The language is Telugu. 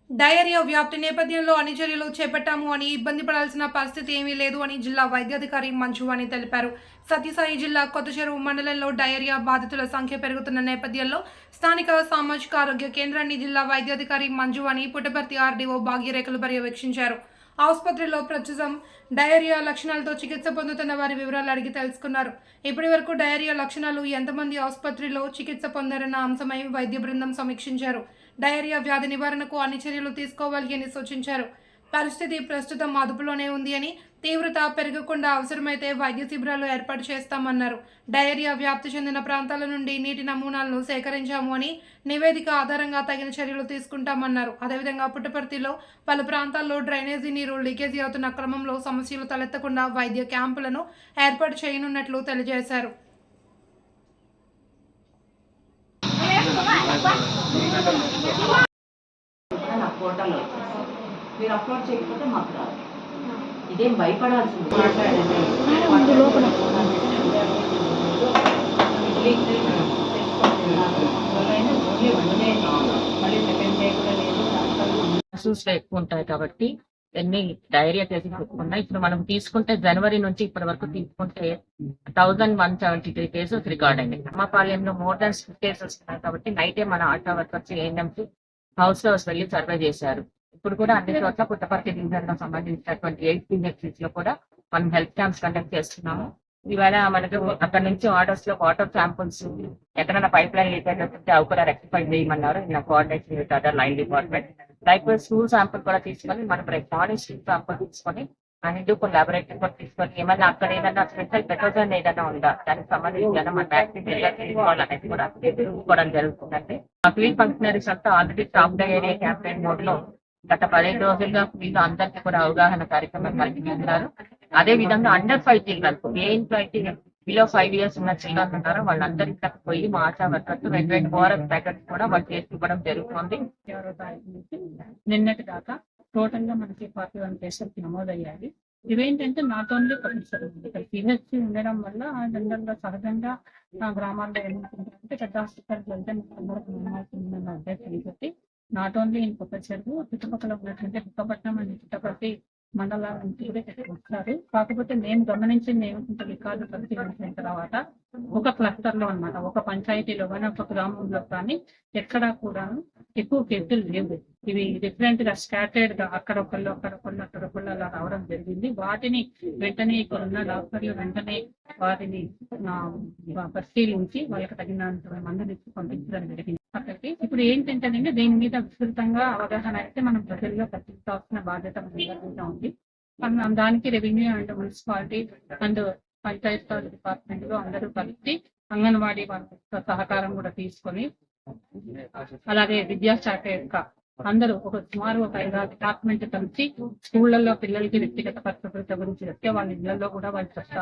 డయేరియా వ్యాప్తి నేపథ్యంలో అన్ని చర్యలు చేపట్టాము అని ఇబ్బంది పడాల్సిన పరిస్థితి ఏమీ లేదు అని జిల్లా వైద్యాధికారి మంజు అని తెలిపారు. సత్యసాయి జిల్లా కొత్తచెరువు మండలంలో డయేరియా బాధితుల సంఖ్య పెరుగుతున్న నేపథ్యంలో స్థానిక సామాజిక ఆరోగ్య కేంద్రాన్ని జిల్లా వైద్యాధికారి మంజు అని పుట్టపర్తి ఆర్డీఓ భాగ్యరేఖలు పర్యవేక్షించారు. ఆసుపత్రిలో ప్రస్తుతం డయేరియా లక్షణాలతో చికిత్స పొందుతున్న వారి వివరాలు అడిగి తెలుసుకున్నారు. ఇప్పటి వరకు డయేరియా లక్షణాలు ఎంతమంది ఆసుపత్రిలో చికిత్స పొందారన్న అంశమై వైద్య బృందం సమీక్షించారు. డయేరియా వ్యాధి నివారణకు అన్ని చర్యలు తీసుకోవాలి అని సూచించారు. పరిస్థితి ప్రస్తుతం అదుపులోనే ఉంది అని, తీవ్రత పెరగకుండా అవసరమైతే వైద్య శిబిరాలు ఏర్పాటు చేస్తామన్నారు. డయేరియా వ్యాప్తి చెందిన ప్రాంతాల నుండి నీటి నమూనాలను సేకరించాము అని, నివేదిక ఆధారంగా తగిన చర్యలు తీసుకుంటామన్నారు. అదేవిధంగా పుట్టపర్తిలో పలు ప్రాంతాల్లో డ్రైనేజీ నీరు లీకేజీ అవుతున్న క్రమంలో సమస్యలు తలెత్తకుండా వైద్య క్యాంపులను ఏర్పాటు చేయనున్నట్లు తెలియజేశారు. పోర్టల్ మీరు అప్లోడ్ చేయకపోతే మాకు రాదు. ఇదేం భయపడాల్సింది. ఎక్కువ ఉంటాయి కాబట్టి ఎన్ని డైరియా కేసెస్ ఎక్కువ ఉన్నాయి. ఇప్పుడు మనం తీసుకుంటే జనవరి నుంచి ఇప్పటి వరకు తీసుకుంటే 1173 కేసెస్ రికార్డ్ అయినాయి. అమ్మపాలెంలో మోర్ దాన్ 6 కేసెస్ ఉన్నాయి కాబట్టి నైటే మన Asha workers ANMC house to house వెళ్ళి సర్వే చేశారు. ఇప్పుడు కూడా అన్ని చోట్ల పుట్టపర్తి డివిజన్ లో సంబంధించినటువంటి 8 PHCs లో కూడా మనం హెల్త్ క్యాంప్స్ కండక్ట్ చేస్తున్నాము. ఈవేళ మనకు అక్కడ నుంచి ఆర్డర్స్ లో వాటర్ శాంపుల్స్ ఎక్కడైనా పైప్ లైన్ లీకేజ్ అవుతుంటే అవి కూడా రెక్టిఫై చేయమన్నారు. In coordination with other line department. Like school sample కూడా తీసుకొని మనం రేపు మార్నింగ్ స్కూల్ శాంపుల్ తీసుకొని హిందూపూర్ లాబొరేటరీ కూడా తీసుకొని ఏమన్నా అక్కడ ఏదైనా స్పెషల్ పెట్రోజన్ ఏదైనా ఉందా దానికి సంబంధించి మన బ్యాక్టీరియా తీసుకోవాలనేది కూడా తెలుసుకోవడం జరుగుతుందండి. ఆ ఫీల్డ్ ఫంక్షనరీస్ అంతా already stop diarrhoea campaign mode లో గత 15 రోజులుగా వీళ్ళు అందరికీ కూడా అవగాహన కార్యక్రమం కల్పిస్తున్నారు. అదే విధంగా అండర్ 5 చిల్డ్రన్ ఏ ఇంట్లో అయితే బిలో 5 years ఉన్న చిల్డ్రన్ ఉన్నారో వాళ్ళందరికీ పోయి మా ఆశా వర్కర్స్ 2 ఓఆర్ఎస్ ప్యాకెట్స్ కూడా వాళ్ళు చేసి ఇవ్వడం జరుగుతుంది. 6వ తారీఖు నుంచి నిన్నటి దాకా టోటల్ గా మనకి 41 కేసులు నమోదయ్యాయి. ఇవేంటంటే నాట్ ఓన్లీ ఇక్కడ పిహెచ్సి ఉండడం వల్ల జనరల్ గా సహజంగా గ్రామాల్లో ఏమనుకుంటారంటే పెద్ద హాస్పిటల్కి వెళ్తే అందరికి నమ్మవుతుందన్న ఉద్దేశం పెట్టి నాట్ ఓన్లీ ఇన్ కొత్త చెరువు చుట్టుపక్కల ఉన్నటువంటి బుక్కపట్నం అండ్ పుట్టపర్తి మండలాల నుంచి కూడా ఇక్కడికి వచ్చారు. కాకపోతే మేము గమనించింది ఏమిటంటే రికార్డు పరిశీలించిన తర్వాత ఒక క్లస్టర్ లో అనమాట, ఒక పంచాయతీలో కానీ ఒక గ్రామంలో కానీ ఎక్కడా కూడా ఎక్కువ కేసులు లేవు. ఇవి డిఫరెంట్ గా స్కాటర్డ్ గా అక్కడొకళ్ళు అలా రావడం జరిగింది. వాటిని వెంటనే ఇక్కడ ఉన్న డాక్టర్లు వెంటనే వాటిని పరిశీలించి వాళ్ళకి తగినంత మందులు ఇచ్చి పంపించడం జరిగింది. అక్కడికి ఇప్పుడు ఏంటంటేనండి దీని మీద విస్తృతంగా అవగాహన అయితే మనం ప్రజల్లో కల్పించాల్సిన బాధ్యత మన ఉంది. దానికి revenue and municipality and Panchayat Raj department లో అందరూ కలిసి అంగన్వాడీ వాళ్ళ సహకారం కూడా తీసుకొని అలాగే విద్యాశాఖ యొక్క అందరూ సుమారు ఒక 5 డిపార్ట్మెంట్ కలిసి స్కూళ్లలో పిల్లలకి వ్యక్తిగత పరిస్థితుల గురించి చెప్తే వాళ్ళ ఇళ్లలో కూడా వాళ్ళు చెప్తారు.